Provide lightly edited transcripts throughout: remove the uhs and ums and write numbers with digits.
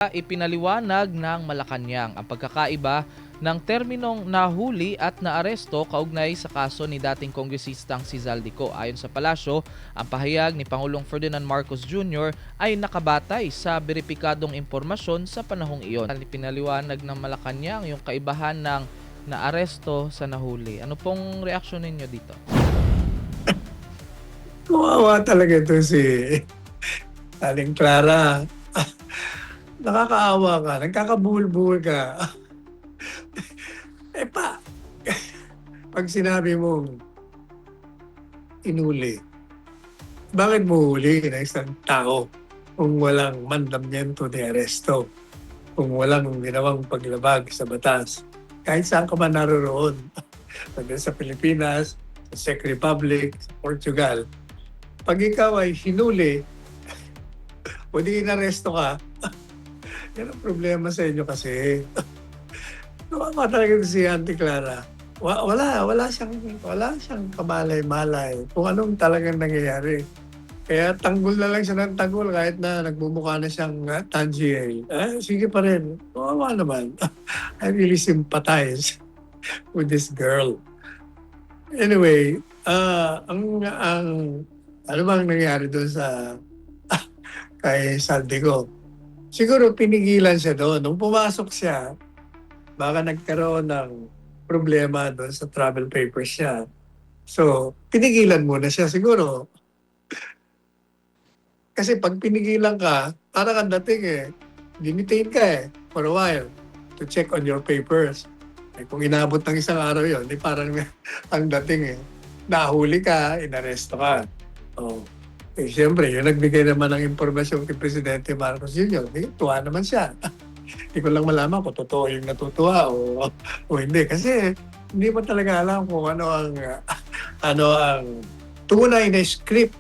Ipinaliwanag ng Malacanang ang pagkakaiba ng terminong nahuli at naaresto kaugnay sa kaso ni dating kongresistang si Zaldico. Ayon sa palasyo, ang pahayag ni Pangulong Ferdinand Marcos Jr. ay nakabatay sa beripikadong impormasyon sa panahong iyon. Ipinaliwanag ng Malacanang yung kaibahan ng naaresto sa nahuli. Ano pong reaksyon ninyo dito? Kawawa talaga ito si Aling Clara. Nakakaawa ka, nagkakabuhol-buhol ka. Pa, pag sinabi mong inuli, bakit mo huli na isang tao kung walang mandamiento de aresto, kung walang ginawang paglabag sa batas? Kahit saan ka man naroon, sa Pilipinas, sa Czech Republic, sa Portugal, pag ikaw ay hinuli, o di inaresto ka, yan ang problema sa inyo kasi. Kawawa talaga si Auntie Clara. Wala siyang kamalay-malay kung anong talagang nangyayari. Kaya tanggol na lang siya ng tanggol kahit na nagmumukha na siyang Tangier. Sige pa rin. Kawawa naman. I really sympathize with this girl. Anyway, ang ano bang nangyari doon sa kay Saldico? Siguro pinigilan siya doon. Nung pumasok siya, baka nagkaroon ng problema doon sa travel papers niya. So, pinigilan muna siya siguro. Kasi pag pinigilan ka, parang ang dating dinitain ka for a while to check on your papers. Kung inabot ng isang araw yun, di parang ang dating nahuli ka, inaresto ka. Oh. Siyempre, yung nagbigay naman ng impormasyon kay Presidente Marcos Jr., tuwa naman siya. Hindi ko lang malaman kung totoo yung natutuwa o hindi. Kasi hindi mo talaga alam kung ano ang tunay na script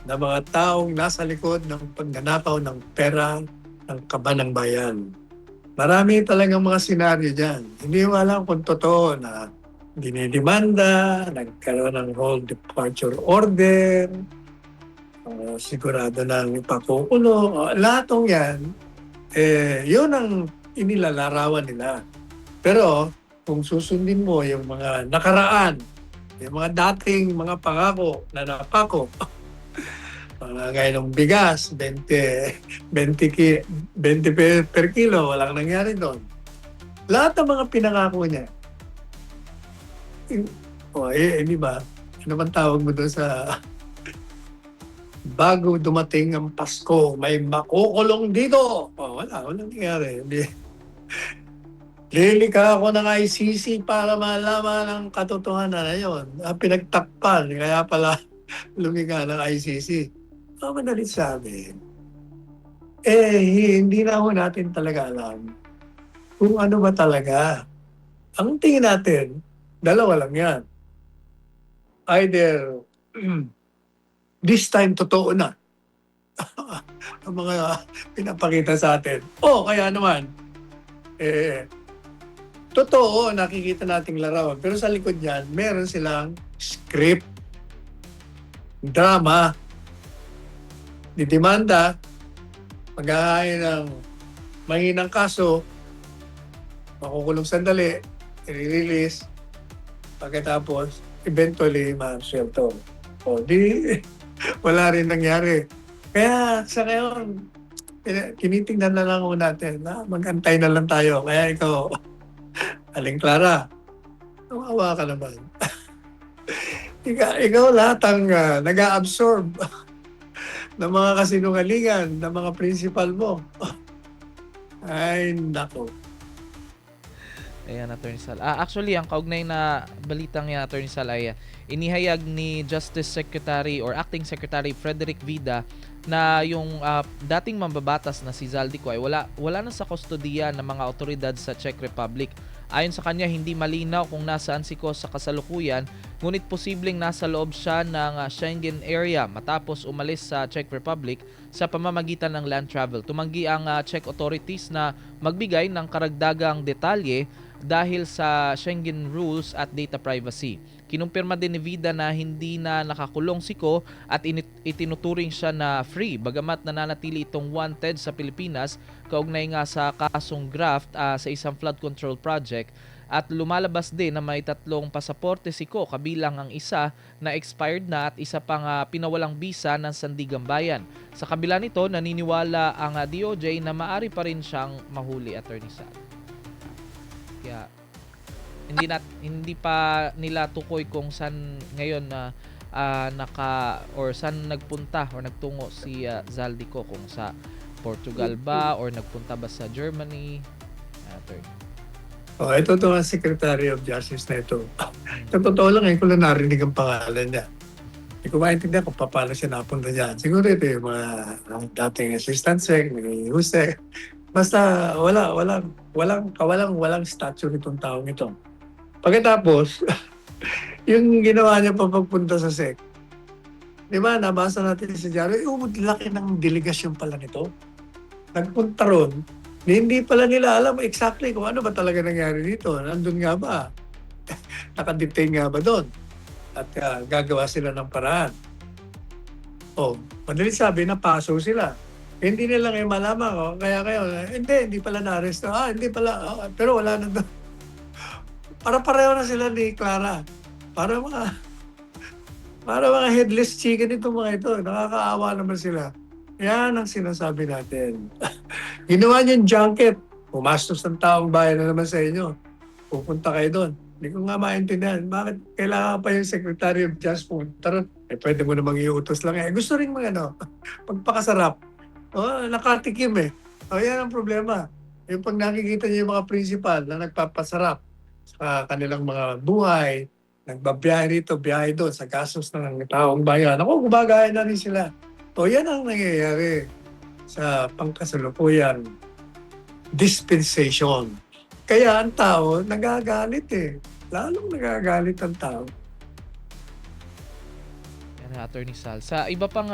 ng mga taong nasa likod ng pagnanakaw ng pera ng kaban ng bayan. Marami talagang mga senaryo dyan. Hindi mo alam kung totoo na dinidemanda, nagkaroon ng whole departure order, sigurado ng ipakukulo. Lahat ng yan, yun ang inilalarawan nila. Pero kung susundin mo yung mga nakaraan, yung mga dating mga pangako na napako, mga gaya ng bigas, 20 per kilo, walang nangyari doon. Lahat ng mga pinangako niya. Di ba? Ano man tawag mo doon sa bago dumating ang Pasko, may makukulong dito. Walang nangyari. Lilika ako ng ICC para malaman ang katotohanan na yun. Pinagtakpan, kaya pala lumika ng ICC. Madalit sabi, hindi na ako natin talaga alam kung ano ba talaga. Ang tingin natin, dalawa lang yan. Either this time totoo na ang mga pinapakita sa atin. Kaya naman, totoo, nakikita nating larawan. Pero sa likod niyan, meron silang script, drama, didemanda, maghahain ng mahinang kaso, makukulong sandali, i-release, pagkatapos, eventually, ma-shelter. Wala rin nangyari. Kaya sa ngayon, tinitingnan na lang natin na mag-antay na lang tayo. Kaya ikaw, Aling Clara, kawawa ka naman. ikaw lahat ang nag-a-absorb ng mga kasinungalingan ng mga principal mo. Ay, nako. Ayan, Attorney Sal. Actually, ang kaugnay na balitang yan, Attorney Sal, ay inihayag ni Justice Secretary or Acting Secretary Frederick Vida na yung dating mambabatas na si Zaldico ay wala na sa kustodiya ng mga otoridad sa Czech Republic. Ayon sa kanya, hindi malinaw kung nasaan si Kos sa kasalukuyan, ngunit posibleng nasa loob siya ng Schengen area matapos umalis sa Czech Republic sa pamamagitan ng land travel. Tumanggi ang Czech authorities na magbigay ng karagdagang detalye dahil sa Schengen rules at data privacy. Kinumpirma din ni Vida na hindi na nakakulong si Ko at itinuturing siya na free bagamat nananatili itong wanted sa Pilipinas kaugnay nga sa kasong graft sa isang flood control project. At lumalabas din na may 3 pasaporte si Ko kabilang ang isa na expired na at isa pang pinawalang bisa ng Sandigan Bayan. Sa kabila nito, naniniwala ang DOJ na maari pa rin siyang mahuli, Attorney Sal. Kaya hindi pa nila tukoy kung saan ngayon na saan nagpunta or nagtungo si Zaldico, kung sa Portugal ba or nagpunta ba sa Germany. Attorney. Ito ang Secretary of Justice na ito. Sa totoo lang, ko lang narinig ang pangalan niya. Hindi ko maintindihan kung paano siya napunta dyan. Siguro ito yung mga dating assistant sec, naging husek. Basta walang statue nitong taong ito. Pagkatapos, yung ginawa niya pa pagpunta sa SEC, di ba, nabasa natin sa diaryo, laki ng delegasyon pala nito. Nagpunta ron, hindi pala nila alam exactly kung ano ba talaga nangyari dito. Nandun nga ba? Nakadetain nga ba doon? At gagawa sila ng paraan. Madali sabi na paso sila. Hindi nila kayo malaman. Kaya kayo, hindi pala na-arresto. Hindi pala. Pero wala na doon. Para pareho na sila ni Clara. Para mga headless chicken itong mga ito. Nakakaawa naman sila. Yan ang sinasabi natin. Ginawa niyang junket. Pumastos ng taong bayan na naman sa inyo. Pupunta kayo doon. Hindi ko nga maintindihan. Bakit kailangan pa yung Secretary of Justice pumunta ron? Pwede mo namang iutos lang. Gusto rin pagpakasarap. Nakatikim yan ang problema. Yung pag nakikita niyo yung mga principal na nagpapasarap sa kanilang mga buhay, nagbabiyahe dito, biyahe doon sa gastos ng taong bayan. Gumagaya na rin sila. Yan ang nangyayari sa pangkasalukuyang dispensation. Kaya ang tao nagagalit Lalong nagagalit ang tao. Attorney Sal. Sa iba pang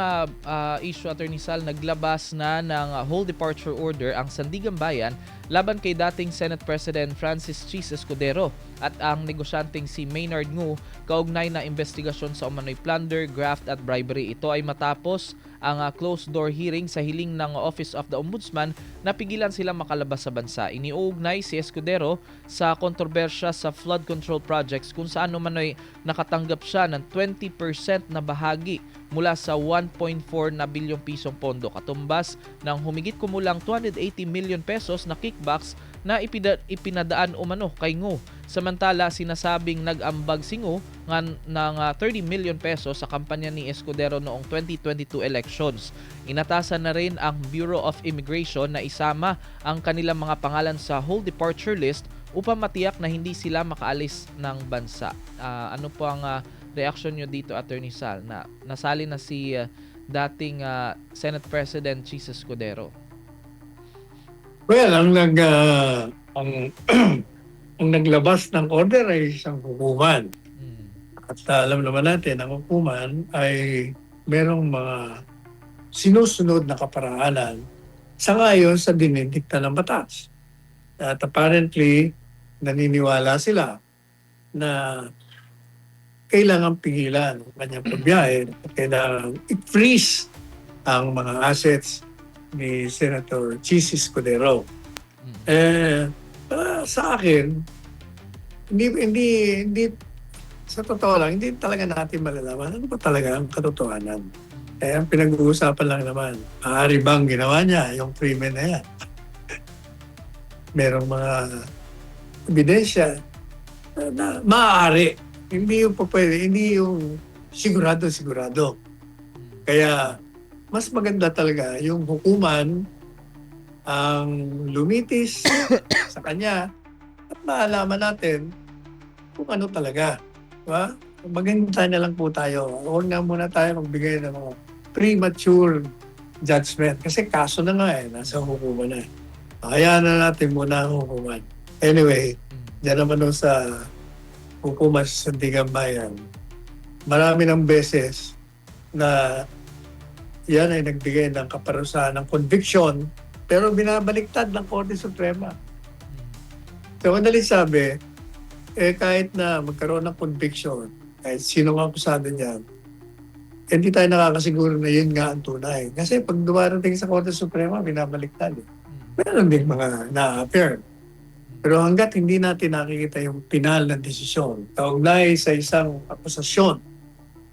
issue, Attorney Sal, naglabas na ng whole departure order ang Sandigan Bayan laban kay dating Senate President Francis Chis Escudero at ang negosyanteng si Maynard Ngu kaugnay na investigasyon sa umano'y plunder, graft at bribery. Ito ay matapos ang closed-door hearing sa hiling ng Office of the Ombudsman na pigilan silang makalabas sa bansa. Iniuugnay si Escudero sa kontrobersya sa flood control projects kung saan umano'y nakatanggap siya ng 20% na bahagi mula sa 1.4 na bilyong pisong pondo, katumbas ng humigit kumulang 280 million pesos na kickbacks na ipinadaan umano kay Ngu. Samantala, sinasabing nag-ambag si Ngu ng 30 million pesos sa kampanya ni Escudero noong 2022 elections. Inatasan na rin ang Bureau of Immigration na isama ang kanilang mga pangalan sa whole departure list upang matiyak na hindi sila makaalis ng bansa. Ano po ang reaction nyo dito, Attorney Sal, na nasali na si dating Senate President Chis Escudero? Well, ang naglabas ng order ay isang hukuman. At alam naman natin, ang hukuman ay merong mga sinusunod na kaparaanan sa ngayon sa dinidikta ng batas. At apparently, naniniwala sila na kailangan pigilan ang kanyang pagbiyahe, kailangan i-freeze ang mga assets ni Senator Chis Escudero. Sa akin, hindi sa totoo lang, hindi talaga natin malalaman ano ba talaga ang katotohanan. Ang pinag-uusapan lang naman, maaari bang ginawa niya yung krimen na yan? Merong mga ebidensya na maaari. Hindi yung pwede, hindi yung sigurado. Kaya mas maganda talaga yung hukuman ang lumitis sa kanya at maalaman natin kung ano talaga. Diba? Maghintay na lang po tayo. Huwag na muna tayo magbigay ng mga premature judgment. Kasi kaso na nga nasa hukuman na Hayaan na natin muna ang hukuman. Anyway, dyan naman sa hukuman sa Sandigan Bayan, marami ng beses na yan ay nagbigay ng kaparusahan ng conviction pero binabaliktad ng Korte Suprema. So, madali sabi, kahit na magkaroon ng conviction, kahit sino nga akusado niyan, hindi tayo nakakasiguro na yun nga ang tunay. Kasi pag dumarating sa Korte Suprema, binabaliktad. Meron din mga na-appear. Pero hanggat hindi natin nakikita yung pinal na desisyon, kaugnay sa isang akusasyon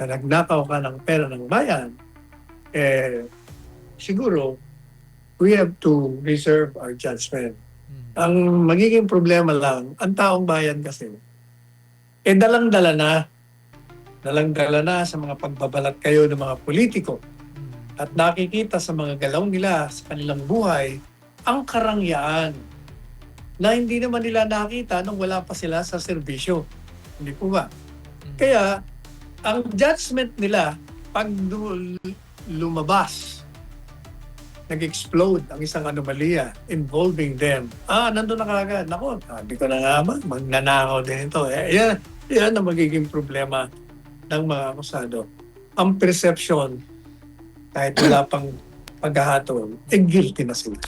na nagnakaw ka ng pera ng bayan, siguro, we have to reserve our judgment. Ang magiging problema lang, ang taong bayan kasi, dalang-dala na. Dalang-dala na sa mga pagbabalat kayo ng mga politiko at nakikita sa mga galaw nila sa kanilang buhay ang karangyaan na hindi naman nila nakita nung wala pa sila sa serbisyo. Hindi po ba? Kaya, ang judgment nila, pag lumabas, nag-explode ang isang anomalya involving them. Nandun na kagad. Naku, hindi ko na nga ba, magnanakaw din ito. Yan ang magiging problema ng mga akusado. Ang perception, kahit wala pang paghahatol, guilty na sila.